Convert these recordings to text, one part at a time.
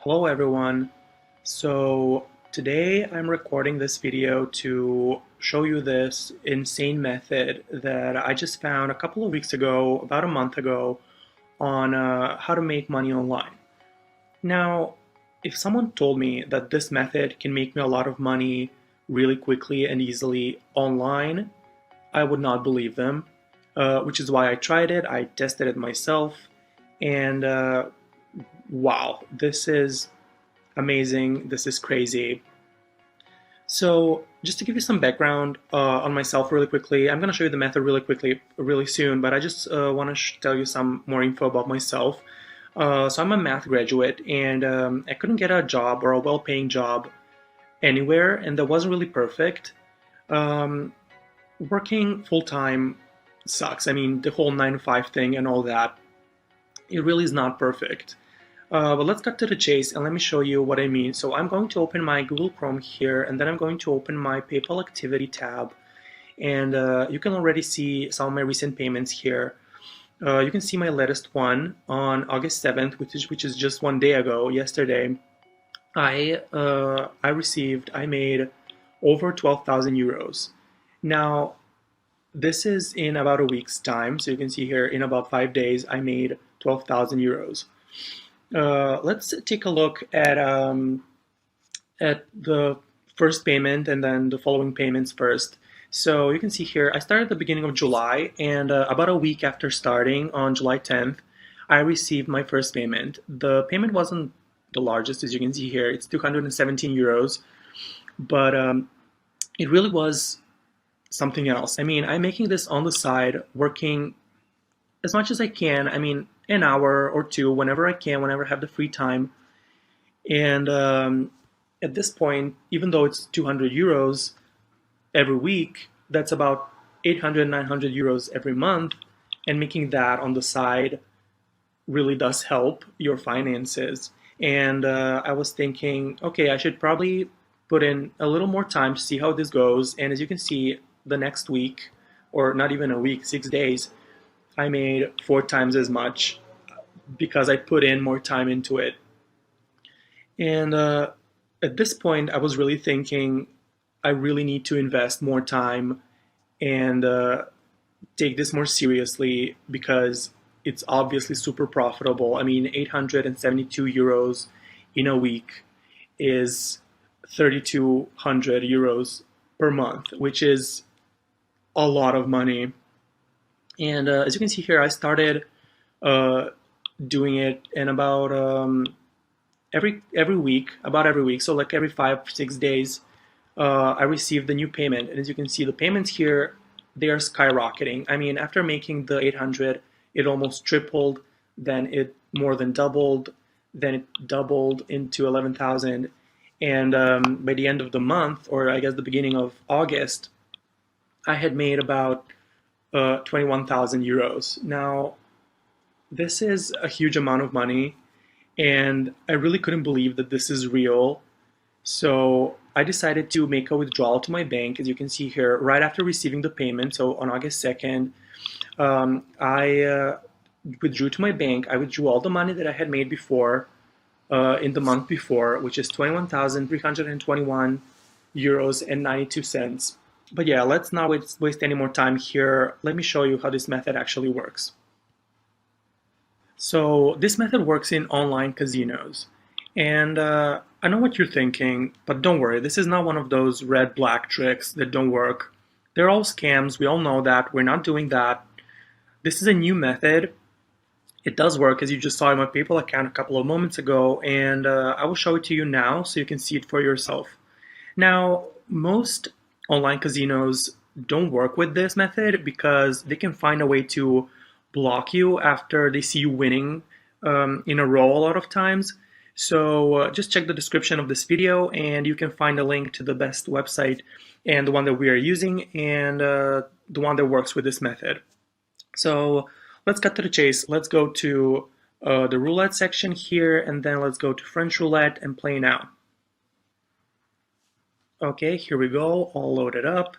Hello everyone. So today I'm recording this video to show you this insane method that I just found a couple of weeks ago, about a month ago, on how to make money online. Now, if someone told me that this method can make me a lot of money really quickly and easily online, I would not believe them, which is why I tried it. I tested it myself, and wow, this is amazing. This is crazy. So just to give you some background on myself really quickly, I'm going to show you the method really quickly, really soon, but I just want to tell you some more info about myself. So I'm a math graduate, and I couldn't get a job or a well-paying job anywhere, and that wasn't really perfect. Um, Working full-time sucks. I mean, the whole 9 to 5 thing and all that, it really is not perfect. But let's cut to the chase and let me show you what I mean. So I'm going to open my Google Chrome here, and then I'm going to open my PayPal activity tab. And you can already see some of my recent payments here. You can see my latest one on August 7th, which is just one day ago, yesterday. I made over 12,000 euros. Now, this is in about a week's time. So you can see here in about 5 days, I made 12,000 euros. Let's take a look at the first payment and then the following payments first. So you can see here, I started at the beginning of July, and about a week after starting on July 10th, I received my first payment. The payment wasn't the largest, as you can see here. It's 217 euros, but it really was something else. I mean, I'm making this on the side, working as much as I can. I mean, an hour or two, whenever I can, whenever I have the free time. And at this point, even though it's 200 euros every week, that's about 800, 900 euros every month. And making that on the side really does help your finances. And I was thinking, okay, I should probably put in a little more time to see how this goes. And as you can see, the next week, or not even a week, 6 days, I made 4 times as much because I put in more time into it. And at this point, I was really thinking I really need to invest more time and take this more seriously because it's obviously super profitable. I mean, 872 euros in a week is 3,200 euros per month, which is a lot of money. And as you can see here, I started uh, doing it in about every week, about every week. So like every 5 6 days, I received the new payment, and as you can see, the payments here, they are skyrocketing. I mean, after making the 800, it almost tripled, then it more than doubled, then it doubled into 11,000, and by the end of the month, or I guess the beginning of August, I had made about 21,000 euros. Now, this is a huge amount of money, and I really couldn't believe that this is real. So I decided to make a withdrawal to my bank, as you can see here, right after receiving the payment. So on August 2nd, I withdrew to my bank. I withdrew all the money that I had made before, in the month before, which is 21,321 euros and 92 cents. But yeah, let's not waste any more time here. Let me show you how this method actually works. So this method works in online casinos. And I know what you're thinking, but don't worry, this is not one of those red-black tricks that don't work. They're all scams, we all know that, we're not doing that. This is a new method. It does work, as you just saw in my PayPal account a couple of moments ago, and I will show it to you now so you can see it for yourself. Now, most online casinos don't work with this method because they can find a way to block you after they see you winning in a row a lot of times. So just check the description of this video and you can find a link to the best website and the one that we are using and the one that works with this method. So let's cut to the chase. Let's go to the roulette section here, and then let's go to French roulette and play now. Okay, here we go, all loaded up.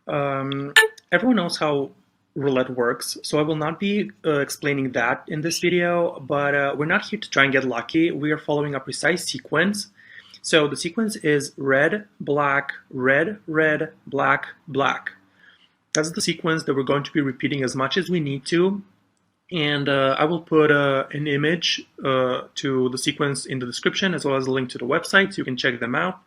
Everyone knows how roulette works. So I will not be explaining that in this video, but we're not here to try and get lucky. We are following a precise sequence. So the sequence is red, black, red, red, black, black. That's the sequence that we're going to be repeating as much as we need to. And I will put an image to the sequence in the description, as well as a link to the website so you can check them out.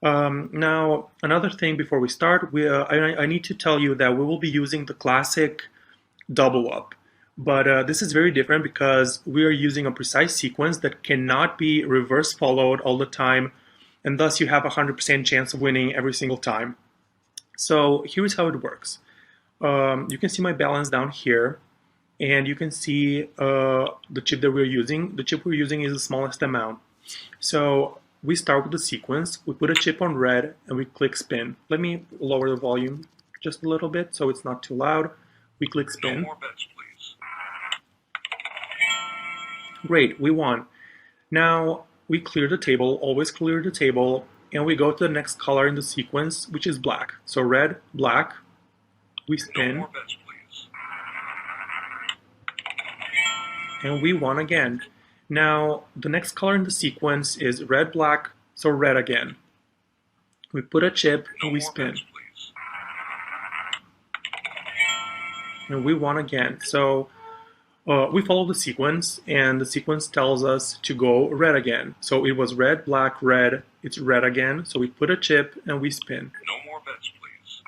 Now, another thing before we start, I need to tell you that we will be using the classic double up. But this is very different because we are using a precise sequence that cannot be reverse followed all the time, and thus you have a 100% chance of winning every single time. So here's how it works. You can see my balance down here, and you can see the chip that we're using. The chip we're using is the smallest amount. So we start with the sequence, we put a chip on red, and we click spin. Let me lower the volume just a little bit so it's not too loud. We click spin. No more bets, please. Great, we won. Now we clear the table, always clear the table, and we go to the next color in the sequence, which is black. So red, black, we spin. No more bets, please. And we won again. Now, the next color in the sequence is red, black, so red again. We put a chip and we spin. Bets, please. And we won again. So we follow the sequence, and the sequence tells us to go red again. So it was red, black, red, it's red again. So we put a chip and we spin. No more bets, please.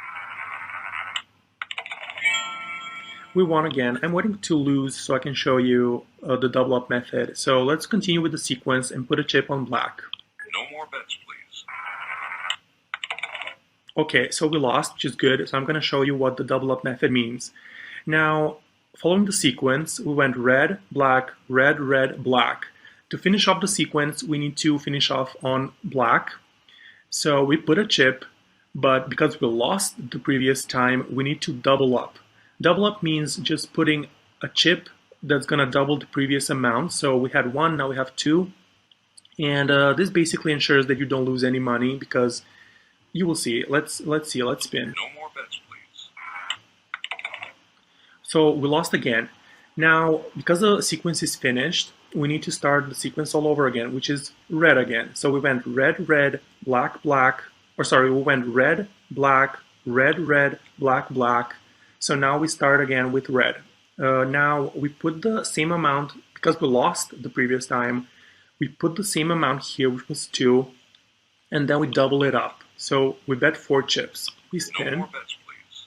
We won again. I'm waiting to lose so I can show you the double up method. So let's continue with the sequence and put a chip on black. No more bets, please. Okay, so we lost, which is good. So I'm going to show you what the double up method means. Now, following the sequence, we went red, black, red, red, black. To finish off the sequence, we need to finish off on black. So we put a chip, but because we lost the previous time, we need to double up. Double up means just putting a chip that's going to double the previous amount. So we had one, now we have two. And this basically ensures that you don't lose any money because you will see. Let's spin. No more bets, please. So we lost again. Now, because the sequence is finished, we need to start the sequence all over again, which is red again. So we went red, red, black, black, we went red, black, red, red, black, black. So now we start again with red. Now we put the same amount, because we lost the previous time, we put the same amount here, which was 2, and then we double it up. So we bet 4 chips. We spin. No more bets, please.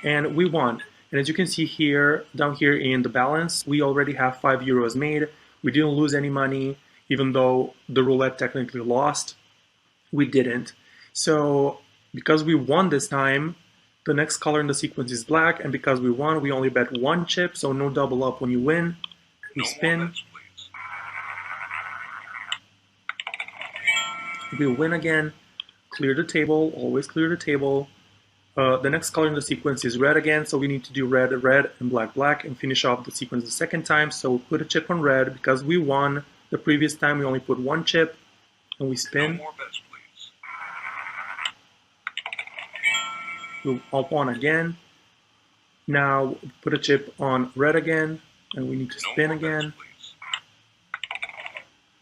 And we won. And as you can see here, down here in the balance, we already have 5 euros made. We didn't lose any money, even though the roulette technically lost. We didn't. So because we won this time, the next color in the sequence is black, and because we won, we only bet 1 chip, so no double up when you win. We spin. No more bets, please. We win again. Clear the table, always clear the table. The next color in the sequence is red again, so we need to do red, red, and black, black, and finish off the sequence the second time. So we put a chip on red because we won. The previous time we only put 1 chip, and we spin. No more bets, please. We won again. Now put a chip on red again, and we need to spin again.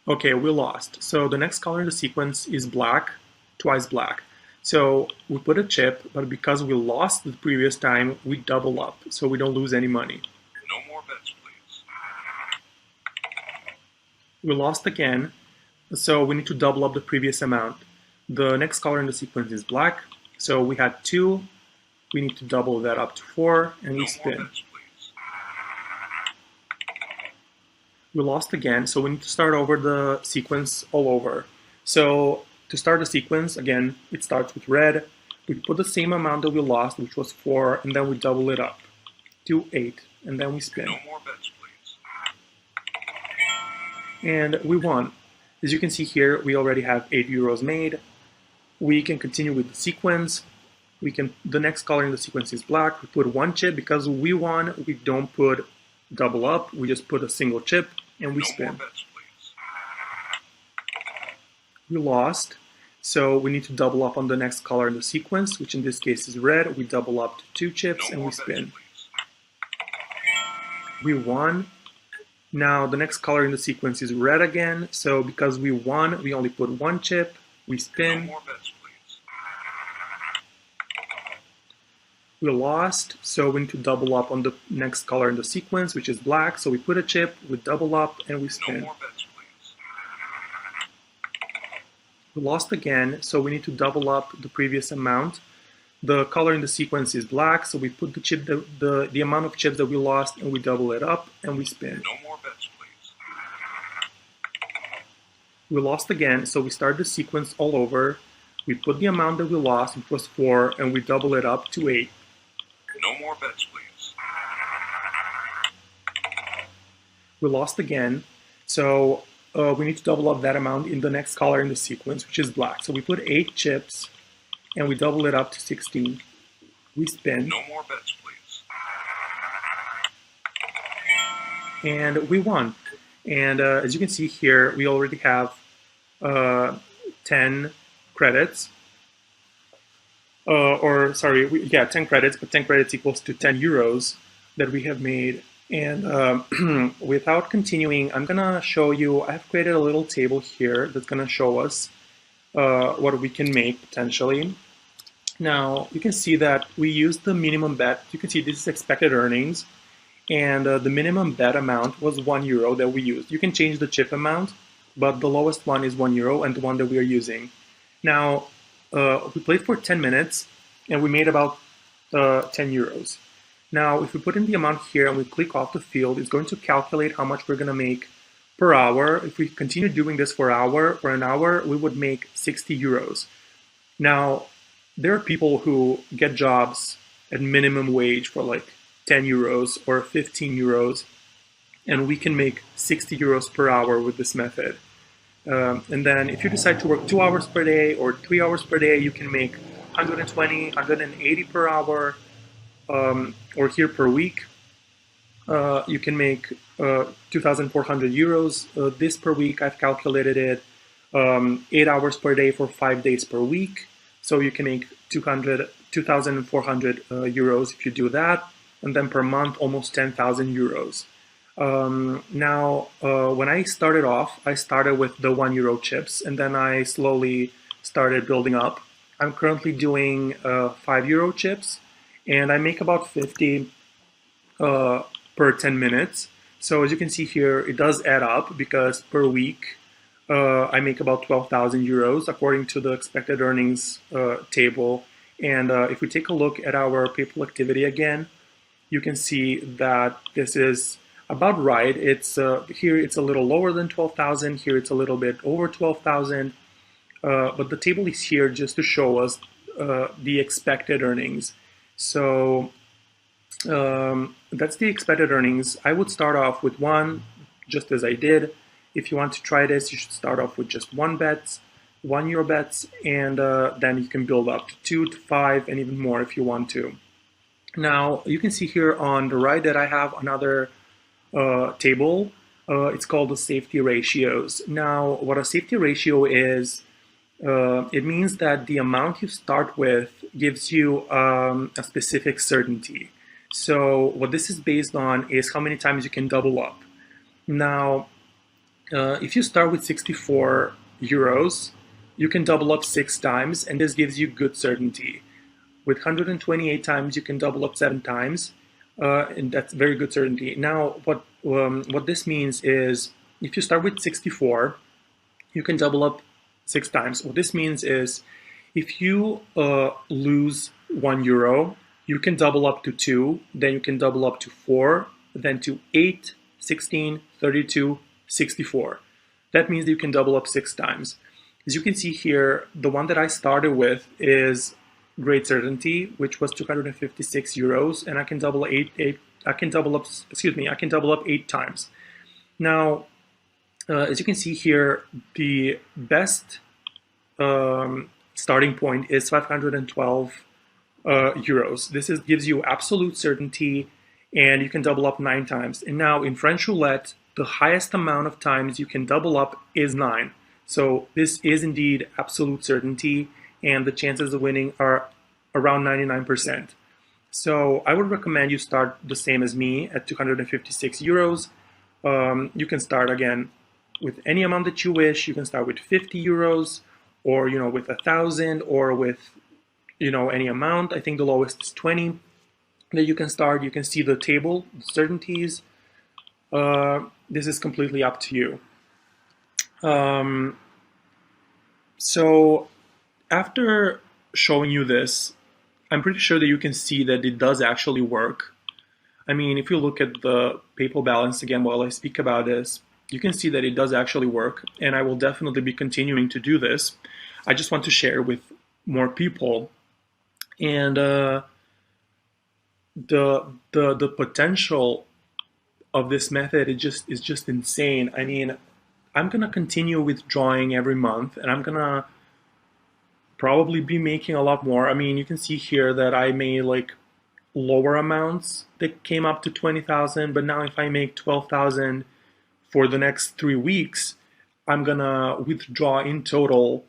Okay, we lost. So the next color in the sequence is black, twice black. So we put a chip, but because we lost the previous time, we double up, so we don't lose any money. No more bets, please. We lost again, so we need to double up the previous amount. The next color in the sequence is black, so we had 2. We need to double that up to 4, and we spin. No more bets, please. We lost again, so we need to start over the sequence all over. So to start the sequence, again, it starts with red. We put the same amount that we lost, which was 4, and then we double it up to 8, and then we spin. No more bets, please. And we won. As you can see here, we already have 8 euros made. We can continue with the sequence. The next color in the sequence is black. We put 1 chip because we won. We don't put double up. We just put a single chip and we spin. No more bets, please. We lost. So we need to double up on the next color in the sequence, which in this case is red. We double up to 2 chips No and more we bets, spin. please. We won. Now the next color in the sequence is red again. So because we won, we only put 1 chip. We No spin. more bets, please. We lost, so we need to double up on the next color in the sequence, which is black. So we put a chip, we double up, and we No spin. more bets, please. We lost again, so we need to double up the previous amount. The color in the sequence is black, so we put the amount of chips that we lost, and we double it up, and we spin. No more bets, please. We lost again, so we start the sequence all over. We put the amount that we lost, which was 4, and we double it up to 8. No more bets, please. We lost again, so we need to double up that amount in the next color in the sequence, which is black. So we put 8 chips, and we double it up to 16. We spin. No more bets, please. And we won. And as you can see here, we already have 10 credits. 10 credits, but 10 credits equals to 10 euros that we have made. And without continuing, I'm gonna show you, I've created a little table here that's gonna show us what we can make potentially. Now, you can see that we use the minimum bet. You can see this is expected earnings, and the minimum bet amount was €1 that we used. You can change the chip amount, but the lowest one is €1 and the one that we are using. Now, we played for 10 minutes and we made about 10 euros. Now, if we put in the amount here and we click off the field, it's going to calculate how much we're going to make per hour. If we continue doing this for an hour, we would make 60 euros. Now, there are people who get jobs at minimum wage for like 10 euros or 15 euros, and we can make 60 euros per hour with this method. And then if you decide to work 2 hours per day or 3 hours per day, you can make 120, 180 per hour, or here per week. You can make 2,400 euros. This per week, I've calculated it 8 hours per day for 5 days per week. So you can make 2,400 euros if you do that. And then per month, almost 10,000 euros. Now, when I started off, I started with the €1 chips, and then I slowly started building up. I'm currently doing €5 chips, and I make about 50 per 10 minutes. So as you can see here, it does add up because per week I make about 12,000 euros according to the expected earnings table. And if we take a look at our PayPal activity again, you can see that this is about right. It's here it's a little lower than 12,000. Here it's a little bit over 12,000. But the table is here just to show us the expected earnings. So that's the expected earnings. I would start off with 1, just as I did. If you want to try this, you should start off with just €1 bets, and then you can build up to 2 to 5 and even more if you want to. Now, you can see here on the right that I have another table. It's called the safety ratios. Now, what a safety ratio is, it means that the amount you start with gives you a specific certainty. So what this is based on is how many times you can double up. Now, if you start with 64 euros, you can double up 6 times, and this gives you good certainty. With 128 times, you can double up 7 times, and that's very good certainty. Now, what this means is, if you start with 64, you can double up 6 times. What this means is, if you lose €1, you can double up to 2, then you can double up to 4, then to 8, 16, 32, 64. That means that you can double up 6 times. As you can see here, the one that I started with is great certainty, which was 256 euros, and I can double up 8 times. Now, as you can see here, the best starting point is 512 euros. This gives you absolute certainty, and you can double up 9 times. And now in French roulette, the highest amount of times you can double up is 9. So this is indeed absolute certainty, and the chances of winning are around 99%. So I would recommend you start the same as me at 256 euros. You can start again with any amount that you wish. You can start with 50 euros, or with 1,000, or with any amount. I think the lowest is 20 that you can start. You can see the table, certainties. This is completely up to you. So after showing you this, I'm pretty sure that you can see that it does actually work. I mean, if you look at the PayPal balance again while I speak about this, you can see that it does actually work, and I will definitely be continuing to do this. I just want to share with more people, and the potential of this method is just insane. I mean, I'm gonna continue withdrawing every month, and I'm gonna probably be making a lot more. I mean, you can see here that I made like lower amounts that came up to 20,000, but now if I make 12,000 for the next 3 weeks, I'm gonna withdraw in total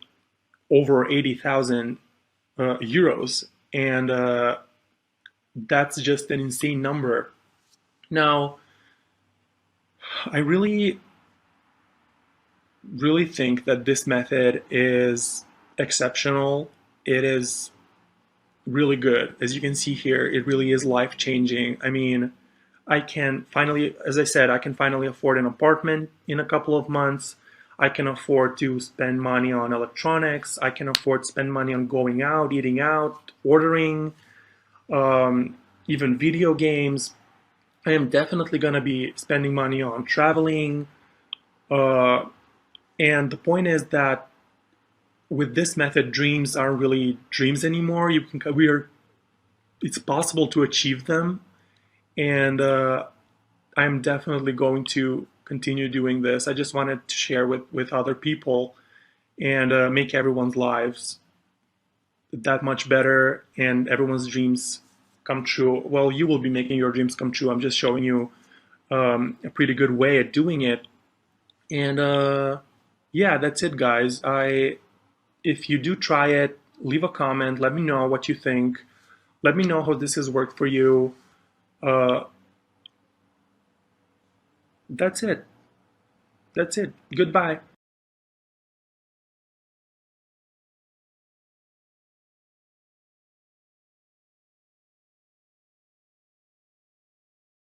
over 80,000 euros, and that's just an insane number. Now, I really think that this method is exceptional. It is really good. As you can see here, it really is life changing. I mean, I can finally, as I said, I can finally afford an apartment in a couple of months. I can afford to spend money on electronics. I can afford to spend money on going out, eating out, ordering, even video games. I am definitely going to be spending money on traveling. Uh, and the point is that with this method, dreams aren't really dreams anymore. It's possible to achieve them, and I'm definitely going to continue doing this. I just wanted to share with other people and make everyone's lives that much better and everyone's dreams come true. Well, you will be making your dreams come true. I'm just showing you a pretty good way at doing it. And yeah, that's it, guys. If you do try it, leave a comment. Let me know what you think. Let me know how this has worked for you. Uh, that's it. That's it. Goodbye.